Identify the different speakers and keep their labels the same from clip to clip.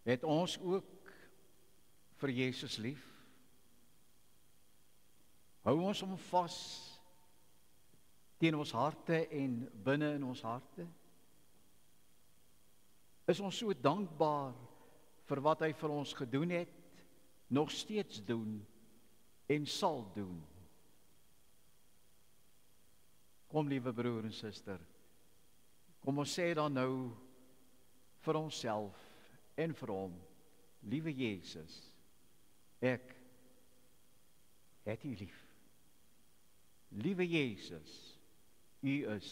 Speaker 1: Het ons ook vir Jesus lief? Hou ons hom vas teen ons harte en binne in ons harte? Is ons so dankbaar vir wat hy vir ons gedoen het, nog steeds doen en sal doen? Kom, liewe broer en suster, kom ons sê dan nou vir onsself en vir hom: liewe Jesus, ek het u lief. Liewe Jesus, u is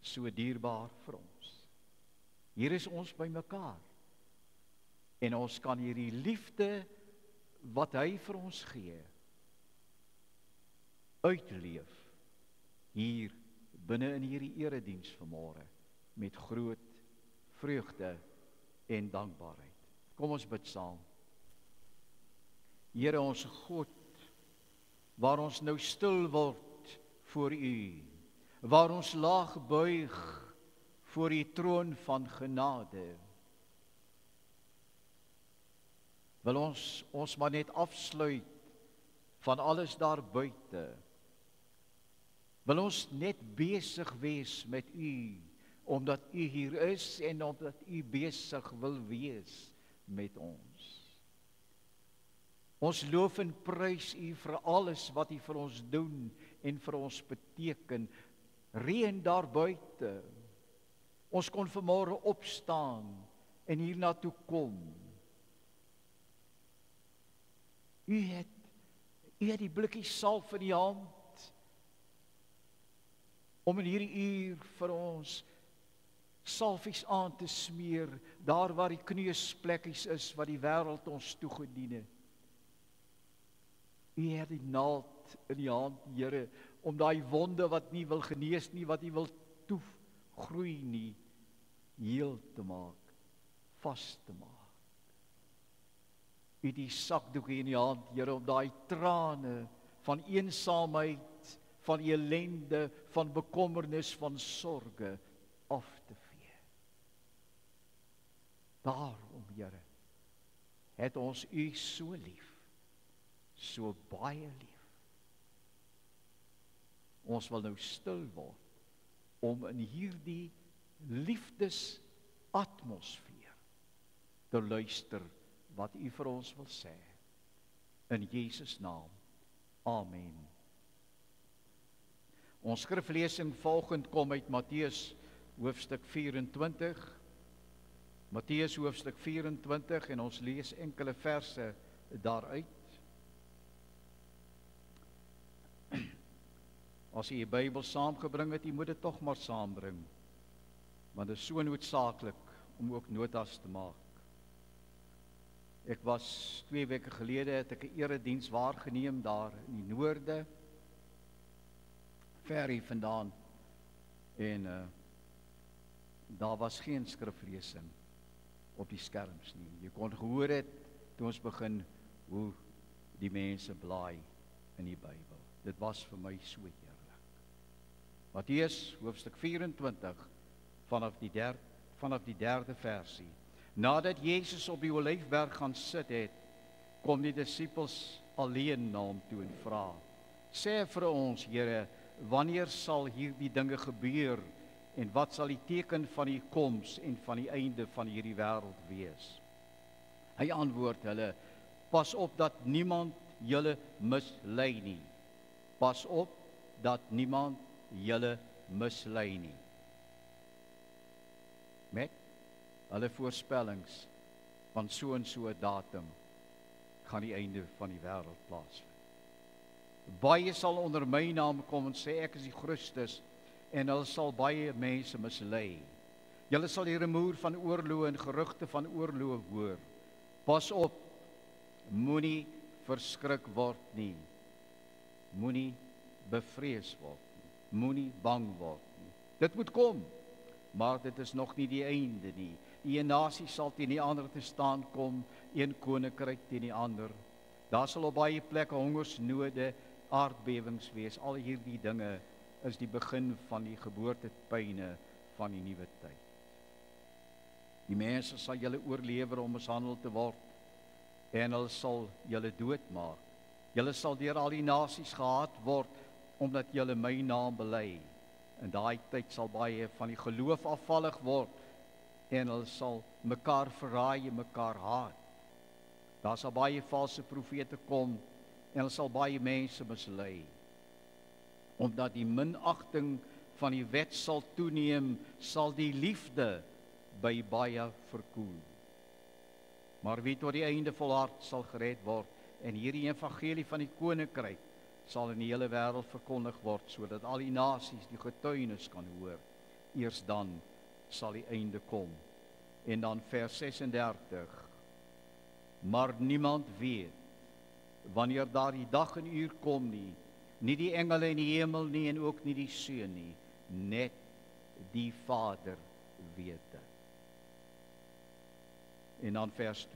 Speaker 1: so dierbaar vir ons. Hier is ons by mekaar en ons kan hierdie liefde wat hy vir ons gee uitleef hier binne in hierdie erediens vanmôre met groot vreugde en dankbaarheid. Kom ons bid saam. Here ons God, waar ons nou stil word voor u, waar ons laag buig voor die troon van genade, wil ons maar net afsluit van alles daar buite. Wil ons net besig wees met u, omdat u hier is en omdat u besig wil wees met ons. Ons loof en prys u vir alles wat u vir ons doen en vir ons beteken. Reën daar buite. Ons kon vanmôre opstaan en hiernatoe kom. U het die blikkie salf in die hand om in hierdie uur vir ons salfies aan te smeer, daar waar die kneusplekkies is wat die wêreld ons toegedien het. U het die naald in die hand, Here, om daai wonde wat nie wil genees nie, wat nie wil toegroei nie, heel te maak, vas te maak. U het die sakdoekie in die hand, Here, om daai trane van eensaamheid, van ellende, van bekommernis, van sorge af te vee. Daarom, Here, het ons u so lief, so baie lief. Ons wil nou stil word om in hierdie liefdesatmosfeer te luister wat u vir ons wil sê. In Jesus naam. Amen. Ons skriflesing volgend kom uit Matteus hoofstuk 24. Matteus hoofstuk 24 en ons lees enkele verse daaruit. As jy die Bybel saamgebring het, jy moet dit tog maar saambring. Want dit is so noodsaaklik om ook notas te maak. Ek was 2 weke gelede, het ek 'n erediens waargeneem daar in die noorde, ver hier vandaan. En daar was geen skriflesing op die skerms nie. Jy kon gehoor het toe ons begin hoe die mense blaai in die Bybel. Dit was vir my so heerlik. Matteus hoofstuk 24 vanaf die derde versie. Nadat Jesus op die Olyfberg gaan sit het, kom die disippels alleen na hom toe en vra: "Sê vir ons, Here, wanneer sal hierdie dinge gebeur en wat sal die teken van die koms en van die einde van hierdie wêreld wees?" Hy antwoord hulle: "Pas op dat niemand julle mislei nie. Pas op dat niemand julle mislei nie." Met hulle voorspellings van so en so 'n datum gaan die einde van die wêreld plaasvind. Baie sal onder my naam kom en sê ek is die Christus, en hulle sal baie mense mislei. Julle sal die rumoer van oorloë en gerugte van oorloë hoor. Pas op, moenie verskrik word nie. Moenie bevrees word nie. Moenie bang word nie. Dit moet kom, maar dit is nog nie die einde nie. Die een nasie sal teen die ander te staan kom, een koninkryk teen die ander. Daar sal op baie plekke hongersnode, aardbewings wees. Al hierdie dinge is die begin van die geboortepyne van die nuwe tyd. Die mense sal julle oorlewer om mishandel te word en hulle sal julle doodmaak. Julle sal deur al die nasies gehaat word omdat julle my naam bely. In daai tyd sal baie van die geloof afvallig word en hulle sal mekaar verraai en mekaar haat. Daar sal baie valse profete kom en hulle sal baie mense mislei. Omdat die minagting van die wet sal toeneem, sal die liefde by baie verkoel. Maar wie tot die einde volhard sal gered word, en hierdie evangelie van die koninkryk sal in die hele wêreld verkondig word, sodat al die nasies die getuienis kan hoor. Eers dan sal die einde kom. En dan vers 36. Maar niemand weet wanneer daar die dag en uur kom nie die engele in die hemel nie en ook nie die Seun nie, net die Vader weet dit. En dan vers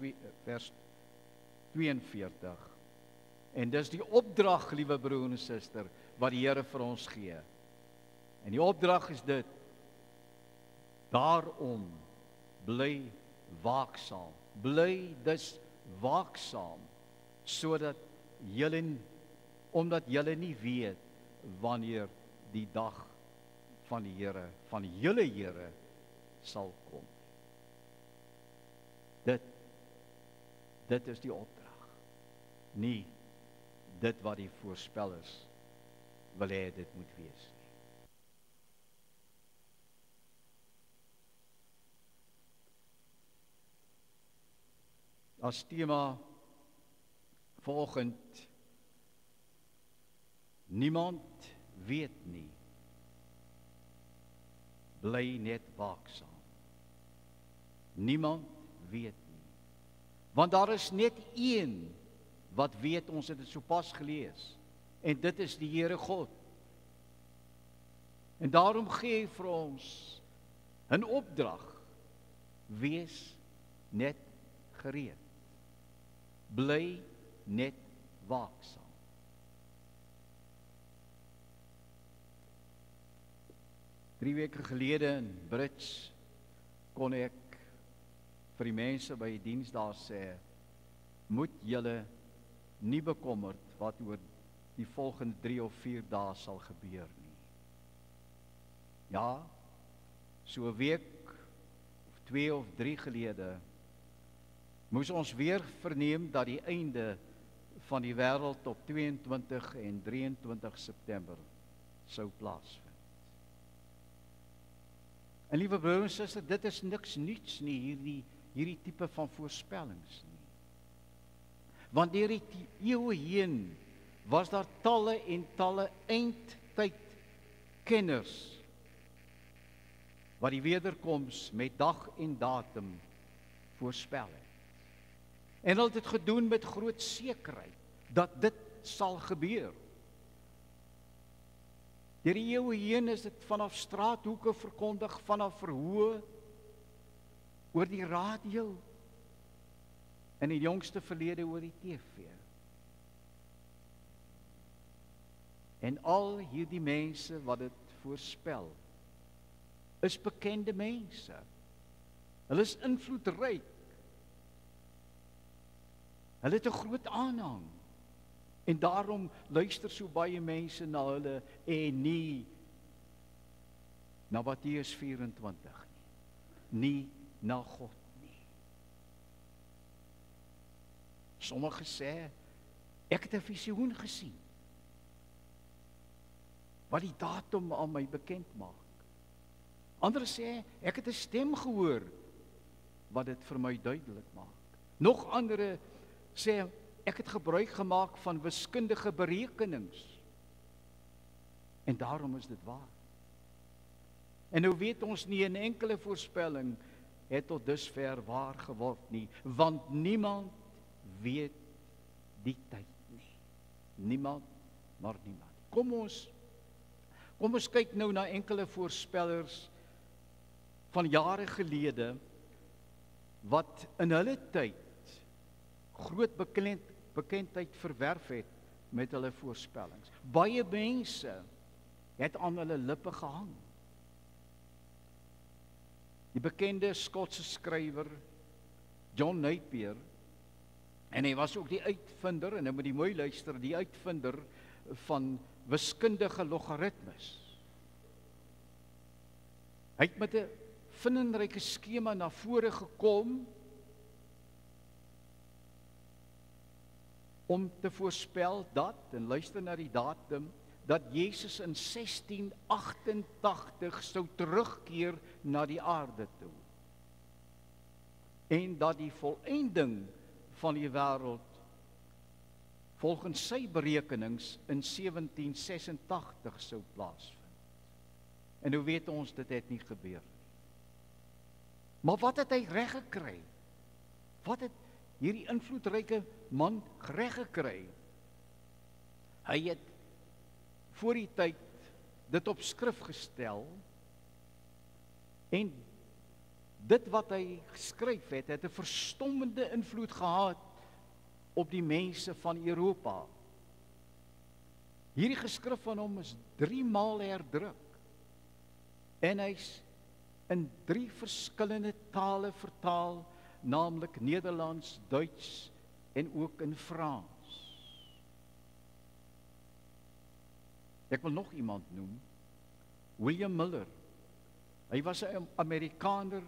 Speaker 1: 42. En dis die opdrag, liewe broer en suster, wat die Here vir ons gee. En die opdrag is dit: daarom bly waaksaam. Bly dus waaksaam, sodat julle, omdat julle nie weet wanneer die dag van die Here, van julle Here sal kom. Dit is die opdrag. Nie dit wat die voorspellers wil hê dit moet wees nie. As tema vanoggend: niemand weet nie. Bly net waaksaam. Niemand weet nie. Want daar is net een wat weet, ons het dit sopas gelees, en dit is die Here God. En daarom gee hy vir ons 'n opdrag: wees net gereed. Bly net waaksaam. Drie weke gelede in Brits kon ek vir die mense by die diens daar sê: moet julle nie bekommerd wat oor die volgende 3 of 4 dae sal gebeur nie. Ja, so 'n week of 2 of 3 gelede moes ons weer verneem dat die einde van die wêreld op 22 en 23 September sou plaasvind. En liewe broers en susters, dit is niks nuuts nie, hierdie tipe van voorspellings nie. Want deur die eeue heen was daar talle en talle eindtydkenners wat die wederkoms met dag en datum voorspel het. En hulle het dit gedoen met groot sekerheid dat dit sal gebeur. Deur die eeue heen is dit vanaf straathoeke verkondig, vanaf verhoë, oor die radio, in die jongste verlede oor die TV. En al hierdie mense wat dit voorspel, is bekende mense. Hulle is invloedryk. Hulle het 'n groot aanhang. En daarom luister so baie mense na hulle en nie na Matteus 24 nie na God nie. Sommige sê, ek het 'n visioen gesien wat die datum aan my bekend maak. Ander sê, ek het 'n stem gehoor wat dit vir my duidelik maak. Nog ander sê, ek het gebruik gemaak van wiskundige berekenings. En daarom is dit waar. En nou weet ons nie 'n enkele voorspelling het tot dusver waar geword nie, want niemand weet die tyd nie. Niemand, maar niemand. Kom ons kyk nou na enkele voorspellers van jare gelede wat in hulle tyd groot bekendheid verwerf het met hulle voorspellings. Baie mense het aan hulle lippe gehang. die bekende Skotse skrywer John Napier, en hy was ook die uitvinder, en nou moet jy mooi luister, die uitvinder van wiskundige logaritmes. Hy het met 'n vindingryke skema na vore gekom om te voorspel dat, en luister na die datum, dat Jesus in 1688 sou terugkeer na die aarde toe. En dat die volëinding van die wêreld volgens sy berekenings in 1786 sou plaasvind. En nou weet ons dit het nie gebeur nie. Maar wat het hy reg gekry? Wat het hierdie invloedryke man reg gekry? Hy het voor die tyd dit op skrif gestel, en dit wat hy geskryf het 'n verstommende invloed gehad op die mense van Europa. Hierdie geskrif van hom is 3 maal herdruk, en hy's in 3 verskillende tale vertaal, naamlik Nederlands, Duits en ook in Frans. Ek wil nog iemand noem, William Miller. Hy was 'n Amerikaner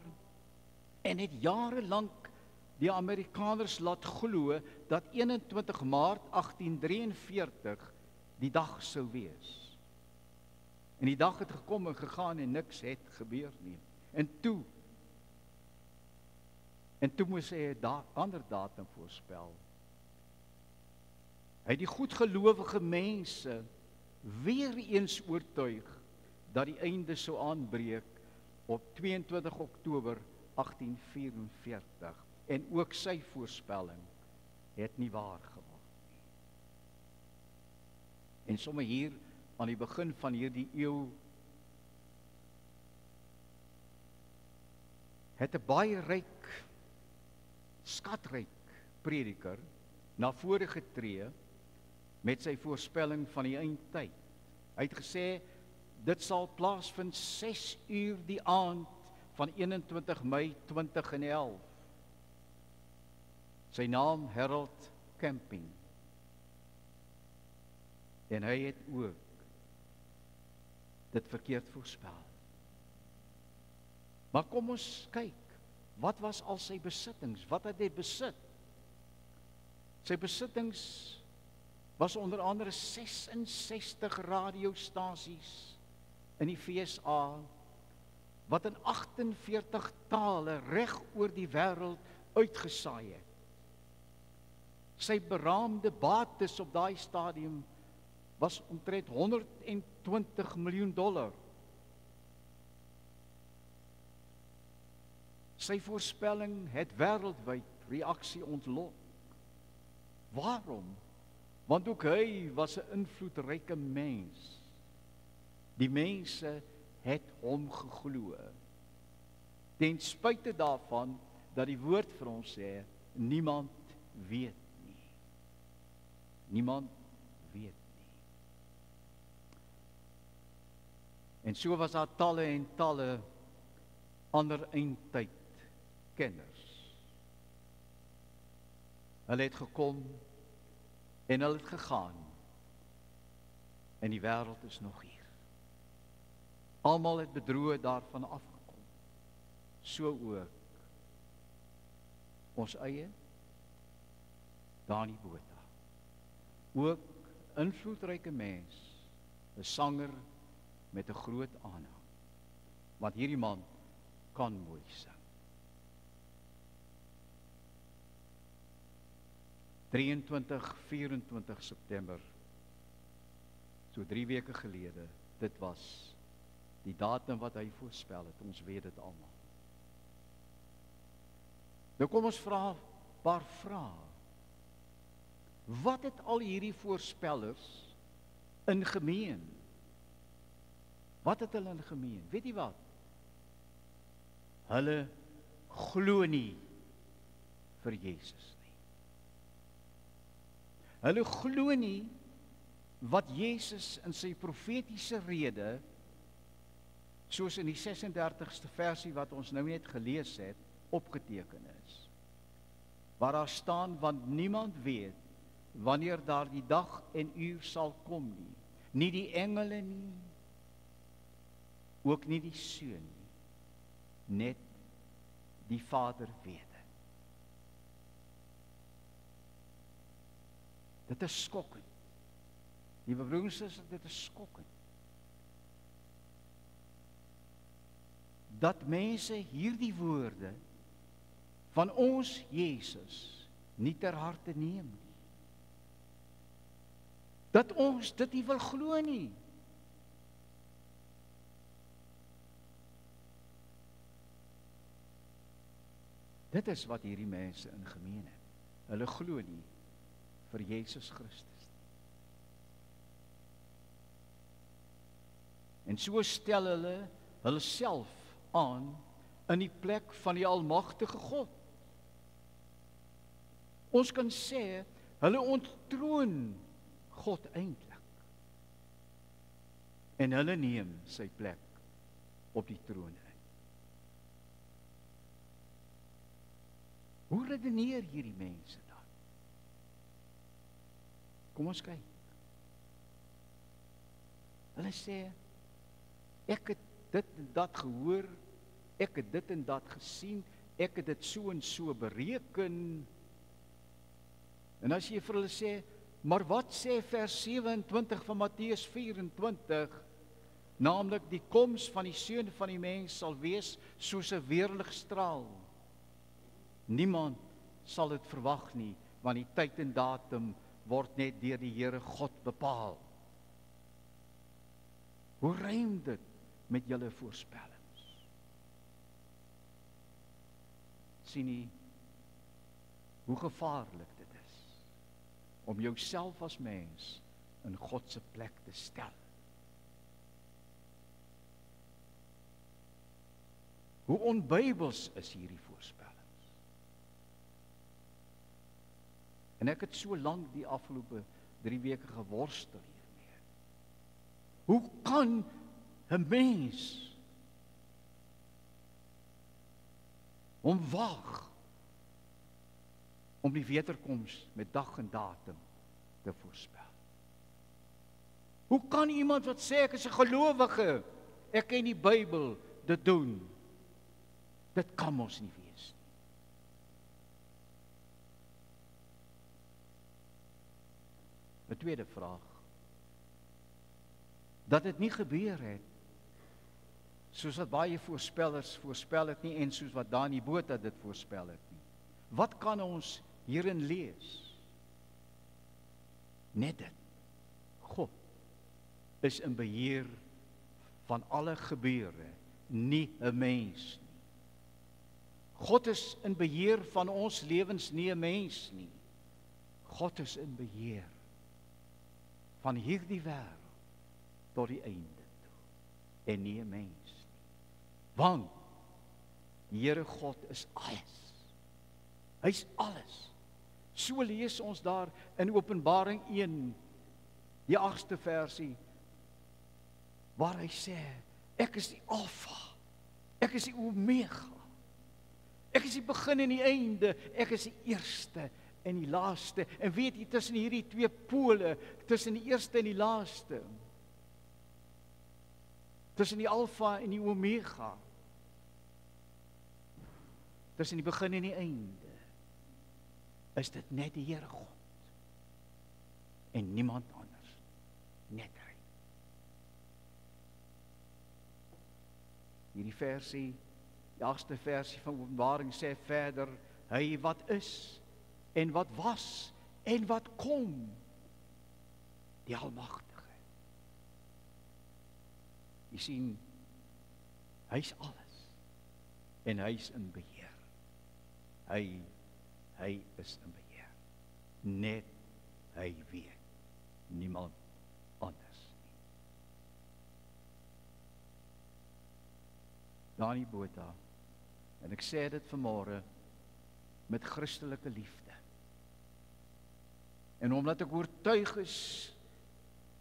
Speaker 1: en het jare lank die Amerikaners laat glo dat 21 Maart 1843 die dag sou wees. En die dag het gekom en gegaan en niks het gebeur nie. En toe moes hy 'n ander datum voorspel. Hy het die goedgelowige mense weer eens oortuig dat die einde sou aanbreek op 22 Oktober 1844. En ook sy voorspelling het nie waar geword nie. En sommer hier aan die begin van hierdie eeu het 'n baie ryk, skatryk prediker na vore getree met sy voorspelling van die eindtyd. Hy het gesê, dit sal plaasvind 6 uur die aand van 21 Mei 2011. Sy naam Harold Camping. En hy het ook dit verkeerd voorspel. Maar kom ons kyk, wat was al sy besittings? Wat het hy besit? Sy besittings was onder andere 66 radiostasies in die VSA, wat in 48 tale reg oor die wêreld uitgesaai het. Sy beraamde bates op daai stadium was omtrent $120 miljoen. Sy voorspelling het wêreldwyd reaksie ontlok. Waarom? Want ook hy was 'n invloedryke mens. Die mense het hom geglo. Ten spyte daarvan dat die woord vir ons sê, niemand weet nie. Niemand weet nie. En so was daar talle en talle ander eindtyd kenners. Hulle het gekom en hulle het gegaan. En die wêreld is nog hier. Almal het bedroe daarvan afgekom. So ook ons eie Dani Botha. Ook invloedryke mens, 'n sanger met 'n groot aanhang. Want hierdie man kan mooi sing. 23-24 September, so 3 weke gelede, dit was die datum wat hy voorspel het, ons weet dit almal. Nou kom ons vra 'n paar vrae. Wat het al hierdie voorspellers in gemeen? Wat het hulle in gemeen? Weet jy wat? Hulle glo nie vir Jesus nie. Hulle glo nie wat Jesus in sy profetiese rede soos in die 36ste versie wat ons nou net gelees het, opgeteken is. Waar daar staan, want niemand weet wanneer daar die dag en uur sal kom nie. Nie die engele nie, ook nie die Seun nie, net die Vader weet dit. Dit is skokkend. Liewe broers en susters, dit is skokkend. Dat mense hierdie woorde van ons Jesus nie ter harte neem nie. Dat ons dit nie wil glo nie. Dit is wat hierdie mense in gemeen het. Hulle glo nie vir Jesus Christus nie. En so stel hulle hulself aan in die plek van die almagtige God. Ons kan sê, hulle onttroon God eintlik. En hulle neem sy plek op die troon in. Hoe redeneer hierdie mense dan? Kom ons kyk. Hulle sê, ek het dit en dat gehoor, ek het dit en dat gesien, ek het dit so en so bereken. En as jy vir hulle sê, maar wat sê vers 27 van Matteus 24, naamlik die koms van die Seun van die mens sal wees soos 'n weerligstraal. Niemand sal dit verwag nie, want die tyd en datum word net deur die Here God bepaal. Hoe rym dit met julle voorspellings? Sien nie hoe gevaarlik dit is om jouself as mens in God se plek te stel. Hoe onbybels is hierdie voorspellings? En ek het so lank die afgelope 3 weke geworstel hiermee. Hoe kan 'n mens hom waag om die wederkoms met dag en datum te voorspel? Hoe kan iemand wat sê ek is 'n gelowige, ek ken die Bybel, dit doen? Dit kan mos nie wees nie. Die tweede vraag. Dat dit nie gebeur het soos wat baie voorspellers voorspel het nie en soos wat Dani Botha dit voorspel het nie. Wat kan ons hierin lees? Net dit. God is in beheer van alle gebeure, nie 'n mens nie. God is in beheer van ons lewens, nie 'n mens nie. God is in beheer van hierdie wêreld tot die einde toe, en nie 'n mens nie. Want die Here God is alles. Hy's alles. So lees ons daar in Openbaring 1, die 8ste versie, waar hy sê, ek is die Alfa, ek is die Omega, ek is die begin en die einde, ek is die eerste en die laaste. En weet jy, tussen hierdie twee pole, tussen die eerste en die laaste, tussen die Alfa en die Omega, tussen die begin en die einde, is dit net die Here God en niemand anders, net hy. Hierdie versie, die 8ste versie van Openbaring sê verder, hy wat is en wat was en wat kom, die Almagtige. Jy sien, hy's alles en hy's in beheer. Hy is in beheer. Net hy weet, niemand anders nie. Dani Botha, en ek sê dit vanmôre met Christelike liefde. En omdat ek oortuig is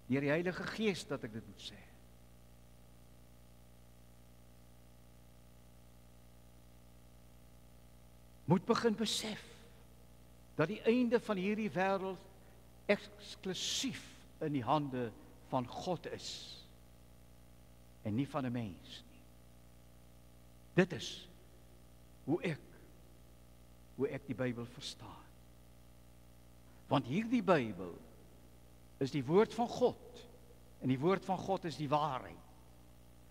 Speaker 1: deur die Heilige Gees dat ek dit moet sê. moet begin besef dat die einde van hierdie wêreld eksklusief in die hande van God is en nie van 'n mens nie. Dit is hoe ek die Bybel verstaan. Want hierdie Bybel is die woord van God en die woord van God is die waarheid.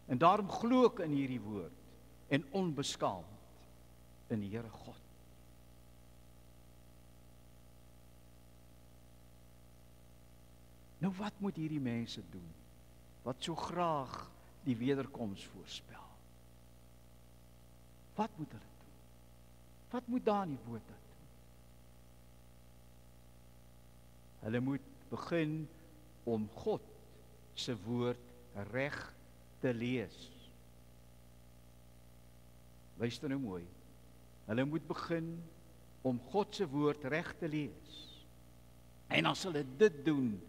Speaker 1: En daarom glo ek in hierdie woord en onbeskaamd in die Here God. Nou wat moet hierdie mense doen wat so graag die wederkoms voorspel? Wat moet hulle doen? Wat moet Dani Botha doen? Hulle moet begin om God se woord reg te lees. Luister nou mooi. Hulle moet begin om God se woord reg te lees. En as hulle dit doen,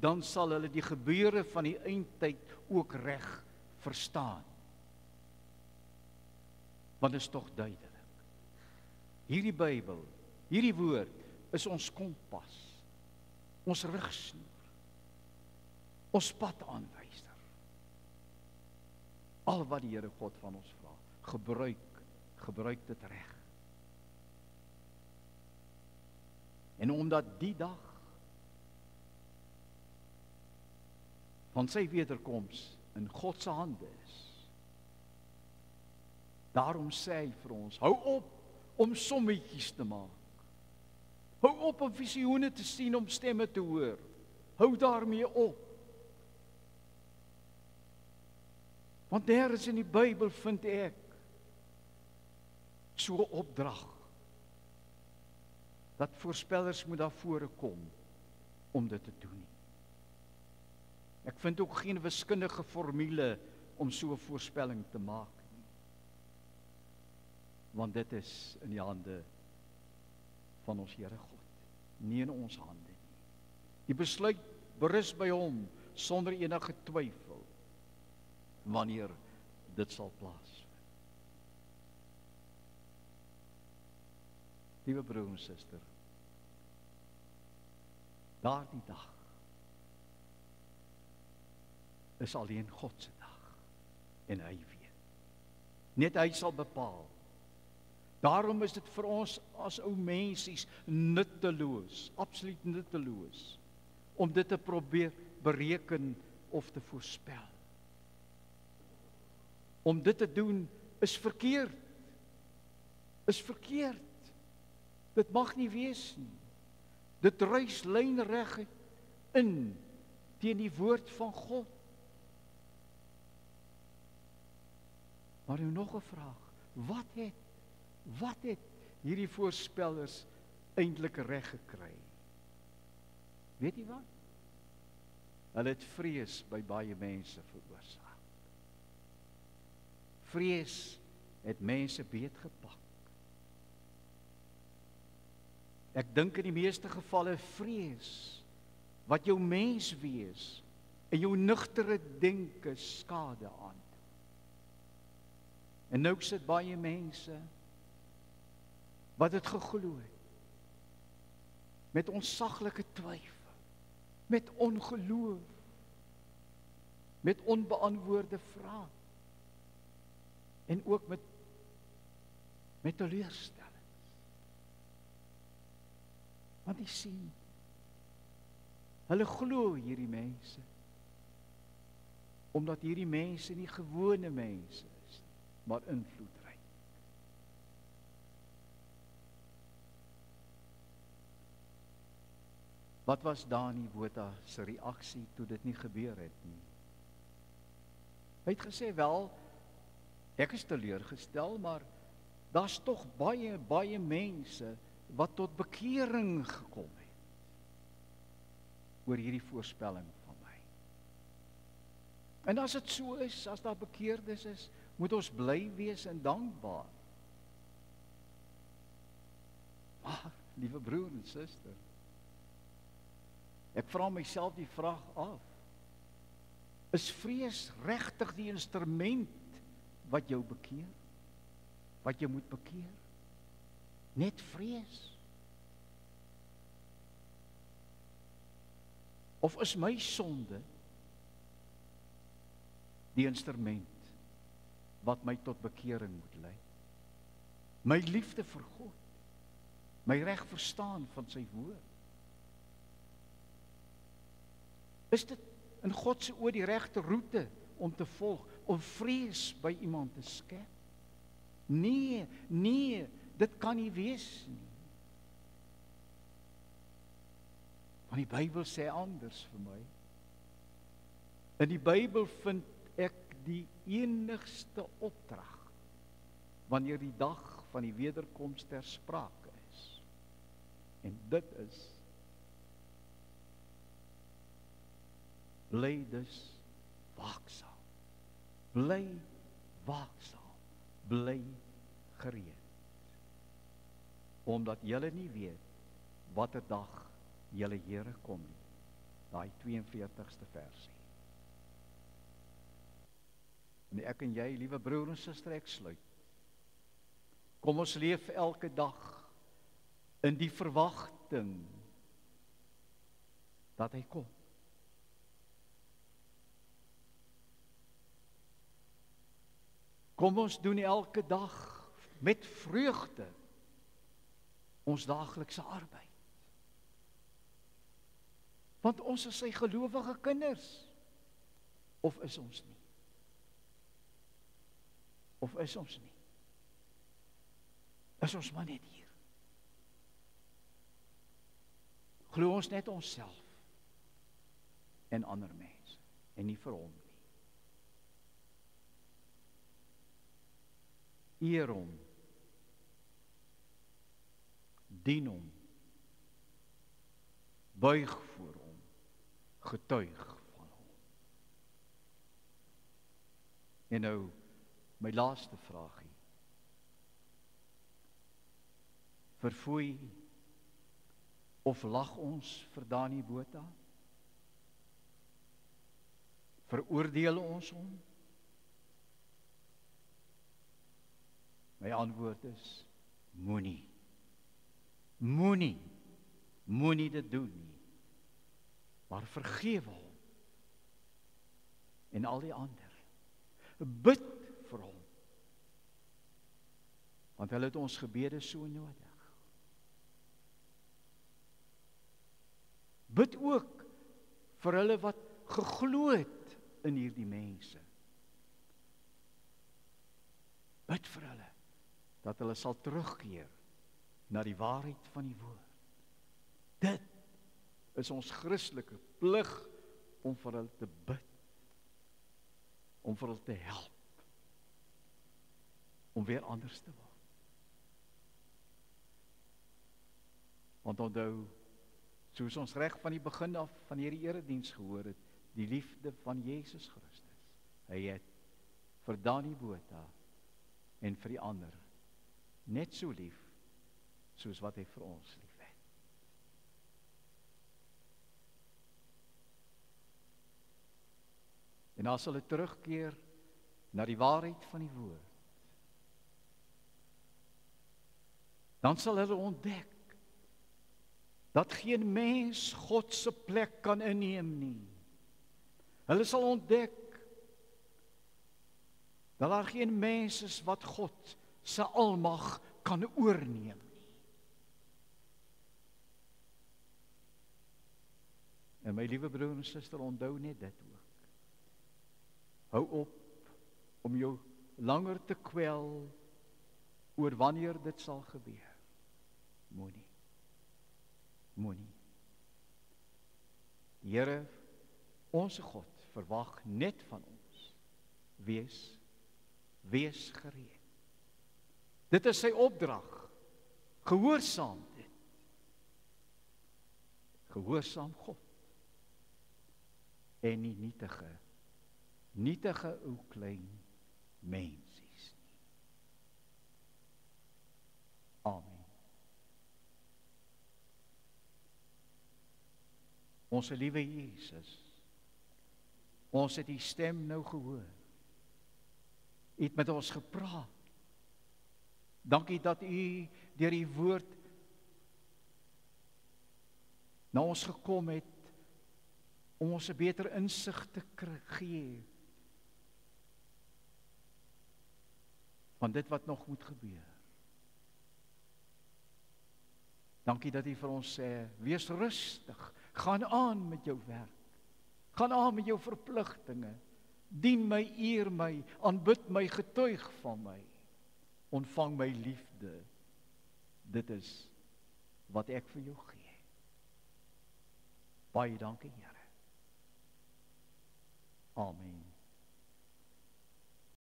Speaker 1: dan sal hulle die gebeure van die eindtyd ook reg verstaan. Want dit is tog duidelik. Hierdie Bybel, hierdie woord is ons kompas, ons rigsnoer, ons padaanwyser. Al wat die Here God van ons vra, gebruik dit reg. En omdat die dag van sy wederkoms in God se hande is, daarom sê hy vir ons, hou op om sommetjies te maak. Hou op om visioene te sien, om stemme te hoor. Hou daarmee op. Want nêrens in die Bybel vind ek so 'n opdrag dat voorspellers moet daar vore kom om dit te doen nie. Ek vind ook geen wiskundige formule om so 'n voorspelling te maak nie. Want dit is in die hande van ons Here God, nie in ons hande nie. Die besluit berus by hom sonder enige twyfel wanneer dit sal plaasvind. Liewe broer en suster, daardie dag is alleen God se dag en hy weet. Net hy sal bepaal. Daarom is dit vir ons as ou mensies nutteloos, absoluut nutteloos, om dit te probeer bereken of te voorspel. Om dit te doen is verkeerd. Is verkeerd. Dit mag nie wees nie. Dit ruis lynreg in teen die woord van God. Maar nou nog 'n vraag. Wat het hierdie voorspellers eintlik reg gekry? Weet jy wat? Hulle het vrees by baie mense veroorsaak. Vrees het mense beetgepak. Ek dink in die meeste gevalle vrees wat jou menswees en jou nugtere denke skade aan. En nou sit baie mense wat dit geglo het, met onsaglike twyfel, met ongeloof, met onbeantwoorde vrae, en ook met teleurstellings. Want jy sien, hulle glo hierdie mense, omdat hierdie mense nie gewone mense is, maar invloedryk. Wat was Dani Botha se reaksie toe dit nie gebeur het nie? Hy het gesê, wel, ek is teleurgestel, maar daar's tog baie mense wat tot bekering gekom het oor hierdie voorspelling van my. En as dit so is, as daar bekeerdes is, moet ons bly wees en dankbaar. Maar, liewe broer en suster, ek vra myself die vraag af, is vrees regtig die instrument wat jou bekeer? Wat jy moet bekeer? Net vrees? Of is my sonde die instrument wat my tot bekering moet lei? My liefde vir God, my reg verstaan van sy woord. Is dit in God se oë die regte roete om te volg, om vrees by iemand te skep? Nee, dit kan nie wees nie. Want die Bybel sê anders vir my. In die Bybel vind ek die enigste opdrag wanneer die dag van die wederkoms ter sprake is. En dit is: bly dus waaksaam. Bly waaksaam. Bly gereed. Omdat julle nie weet watter dag julle Here kom nie. Daai 42ste versie. En ek en jy, liewe broer en suster, ek sluit. Kom ons leef elke dag in die verwagting dat hy kom. Kom ons doen elke dag met vreugde ons daaglikse arbeid. Want ons is sy gelowige kinders. Of is ons nie? Of is ons nie? Is ons maar net hier? Glo ons net onsself en ander mense en nie vir hom nie. Eer hom, dien hom, buig voor hom, getuig van hom. En nou, my laaste vraagie. Verfoei of lag ons vir Dani Botha? Veroordeel ons hom? My antwoord is: moenie. Moenie dit doen nie. Maar vergewe hom. En al die ander. Bid vir hom. Want hulle het ons gebede so nodig. Bid ook vir hulle wat geglo het in hierdie mense. Bid vir hulle dat hulle sal terugkeer na die waarheid van die woord. Dit is ons Christelike plig om vir hulle te bid, om vir hulle te help, om weer anders te word. Want onthou, soos ons reg van die begin af van hierdie erediens gehoor het, die liefde van Jesus Christus. Hy het vir Dani Botha en vir die ander net so lief soos wat hy vir ons lief het. En as hulle terugkeer na die waarheid van die woord, dan sal hulle ontdek dat geen mens God se plek kan inneem nie. Hulle sal ontdek dat daar geen mens is wat God se almag kan oorneem nie. En my liewe broer en suster, onthou net dit ook. Hou op om jou langer te kwel oor wanneer dit sal gebeur. Moenie. Die Here, ons God, verwag net van ons. Wees gereed. Dit is sy opdrag. Gehoorsaam dit. Gehoorsaam God. En nie nietige ou klein mensies nie. Amen. Ons liewe Jesus, ons het die stem nou gehoor. U het met ons gepraat. Dankie dat u deur die woord na ons gekom het, om ons 'n beter insig te gee van dit wat nog moet gebeur. Dankie dat U vir ons sê, wees rustig, gaan aan met jou werk, gaan aan met jou verpligtinge, dien my, eer my, aanbid my, getuig van my, ontvang my liefde. Dit is wat ek vir jou gee. Baie dankie, Here. Amen.